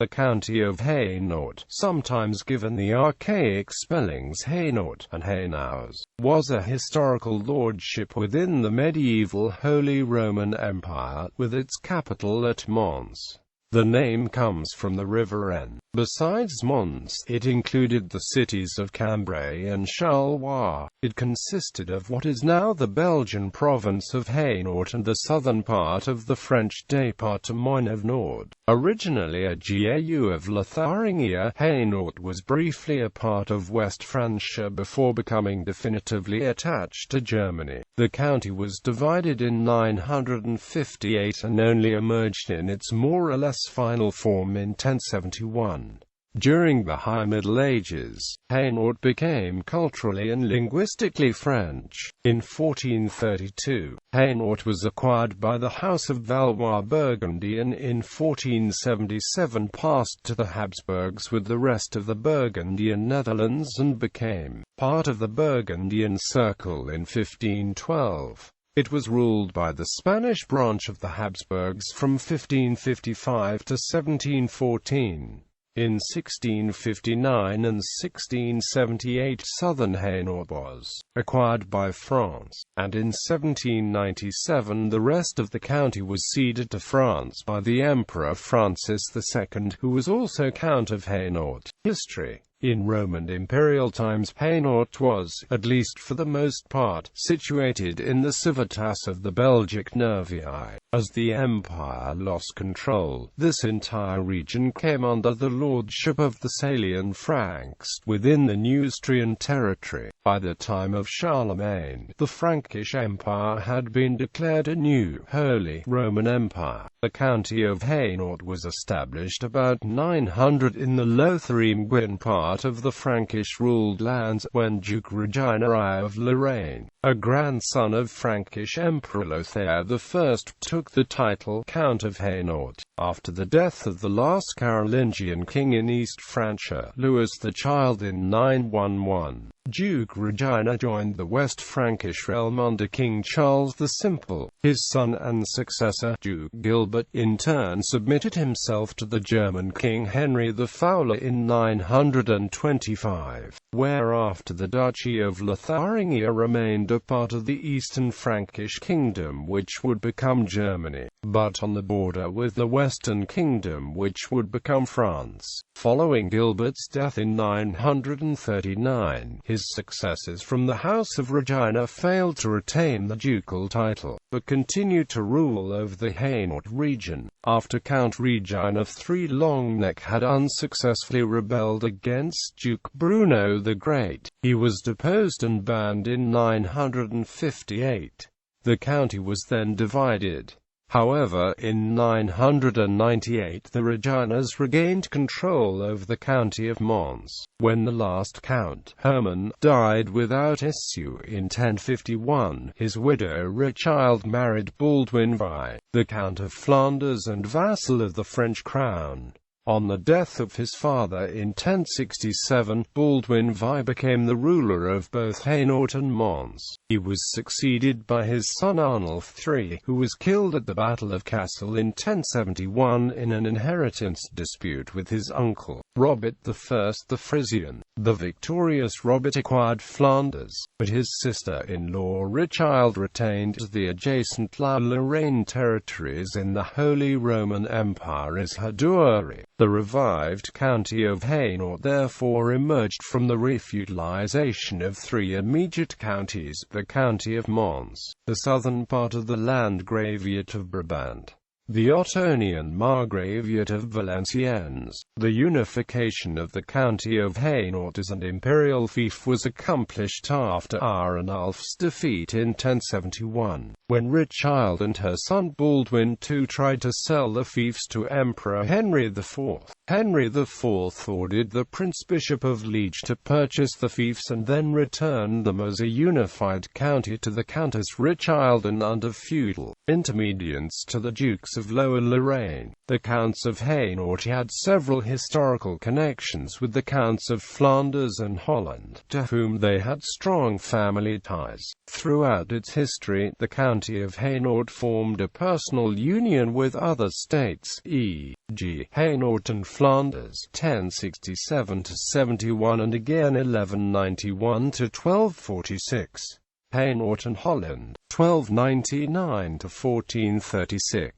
The County of Hainaut, sometimes given the archaic spellings Hainaut and Heynowes, was a historical lordship within the medieval Holy Roman Empire, with its capital at Mons. The name comes from the river Haine. Besides Mons, it included the cities of Cambrai and Charleroi. It consisted of what is now the Belgian province of Hainaut and the southern part of the French département of Nord. Originally a GAU of Lotharingia, Hainaut was briefly a part of West Francia before becoming definitively attached to Germany. The county was divided in 958 and only emerged in its more or less final form in 1071. During the High Middle Ages, Hainaut became culturally and linguistically French. In 1432, Hainaut was acquired by the House of Valois-Burgundy and in 1477 passed to the Habsburgs with the rest of the Burgundian Netherlands and became part of the Burgundian Circle in 1512. It was ruled by the Spanish branch of the Habsburgs from 1555 to 1714. In 1659 and 1678 southern Hainaut was acquired by France, and in 1797 the rest of the county was ceded to France by the Emperor Francis II, who was also Count of Hainaut. History. In Roman imperial times Hainaut was, at least for the most part, situated in the civitas of the Belgic Nervii. As the empire lost control, this entire region came under the lordship of the Salian Franks, within the Neustrian territory. By the time of Charlemagne, the Frankish Empire had been declared a new, Holy Roman Empire. The County of Hainaut was established about 900 in the Lotharingian part of the Frankish-ruled lands, when Duke Regina I of Lorraine, a grandson of Frankish Emperor Lothair I, took the title Count of Hainaut. After the death of the last Carolingian king in East Francia, Louis the Child in 911, Duke Regina joined the West Frankish realm under King Charles the Simple. His son and successor, Duke Gilbert, in turn submitted himself to the German King Henry the Fowler in 925, whereafter the Duchy of Lotharingia remained a part of the Eastern Frankish Kingdom, which would become Germany, but on the border with the Western Kingdom, which would become France. Following Gilbert's death in 939, his successors from the House of Regina failed to retain the ducal title, but continued to rule over the Hainaut region. After Count Regina III Longneck had unsuccessfully rebelled against Duke Bruno the Great, he was deposed and banned in 958. The county was then divided. However, in 998 the Reginas regained control over the county of Mons. When the last Count, Herman, died without issue in 1051, his widow Richilde married Baldwin Vi, the Count of Flanders and vassal of the French crown. On the death of his father in 1067, Baldwin Vi became the ruler of both Hainaut and Mons. He was succeeded by his son Arnulf III, who was killed at the Battle of Cassel in 1071 in an inheritance dispute with his uncle, Robert I the Frisian. The victorious Robert acquired Flanders, but his sister-in-law Richilde retained the adjacent La Lorraine territories in the Holy Roman Empire as her douaire. The revived County of Hainaut therefore emerged from the refeudalization of three immediate counties: the County of Mons, the southern part of the Landgraviate of Brabant, the Ottonian Margraviate of Valenciennes. The unification of the County of Hainaut as an imperial fief was accomplished after Arnulf's defeat in 1071, when Richilde and her son Baldwin II tried to sell the fiefs to Emperor Henry IV. Henry IV ordered the Prince-Bishop of Liege to purchase the fiefs and then return them as a unified county to the Countess Richilde and under feudal intermediates to the Dukes of Lower Lorraine. The Counts of Hainaut had several historical connections with the Counts of Flanders and Holland, to whom they had strong family ties. Throughout its history, the County of Hainaut formed a personal union with other states, e.g., Hainaut and Flanders, 1067–71 and again 1191–1246. Hainaut and Holland, 1299–1436.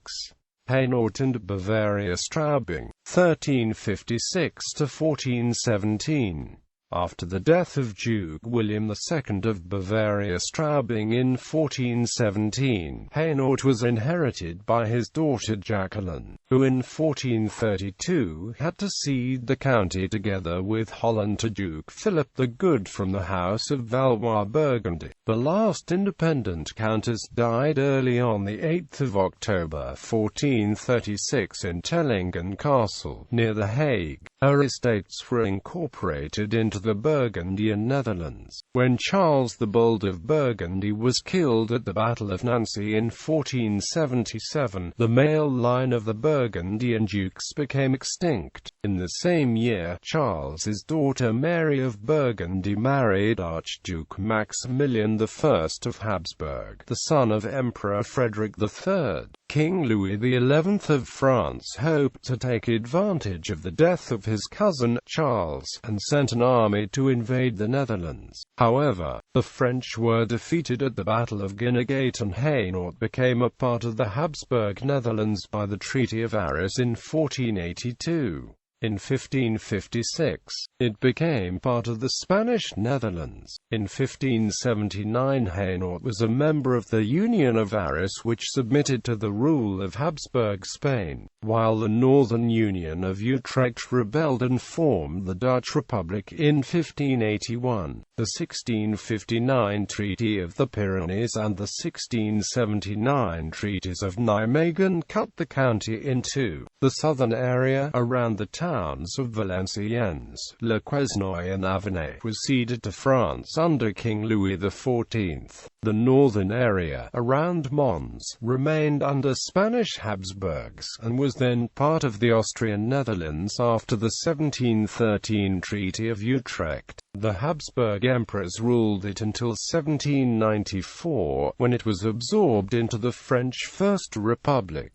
Hainaut and Bavaria-Straubing, 1356–1417. After the death of Duke William II of Bavaria-Straubing in 1417, Hainaut was inherited by his daughter Jacqueline, who in 1432 had to cede the county together with Holland to Duke Philip the Good from the House of Valois-Burgundy. The last independent countess died early on 8 October 1436 in Tellingen Castle, near The Hague. Her estates were incorporated into the Burgundian Netherlands. When Charles the Bold of Burgundy was killed at the Battle of Nancy in 1477, the male line of the Burgundian dukes became extinct. In the same year, Charles's daughter Mary of Burgundy married Archduke Maximilian I of Habsburg, the son of Emperor Frederick III. King Louis XI of France hoped to take advantage of the death of his cousin, Charles, and sent an army to invade the Netherlands. However, the French were defeated at the Battle of Guinegate and Hainaut became a part of the Habsburg Netherlands by the Treaty of Arras in 1482. In 1556, it became part of the Spanish Netherlands. In 1579 Hainaut was a member of the Union of Arras which submitted to the rule of Habsburg Spain, while the Northern Union of Utrecht rebelled and formed the Dutch Republic in 1581. The 1659 Treaty of the Pyrenees and the 1679 Treaties of Nijmegen cut the county in two. The southern area, around the towns of Valenciennes, Le Quesnoy and Avesnes, was ceded to France under King Louis XIV. The northern area, around Mons, remained under Spanish Habsburgs, and was then part of the Austrian Netherlands after the 1713 Treaty of Utrecht. The Habsburg emperors ruled it until 1794, when it was absorbed into the French First Republic.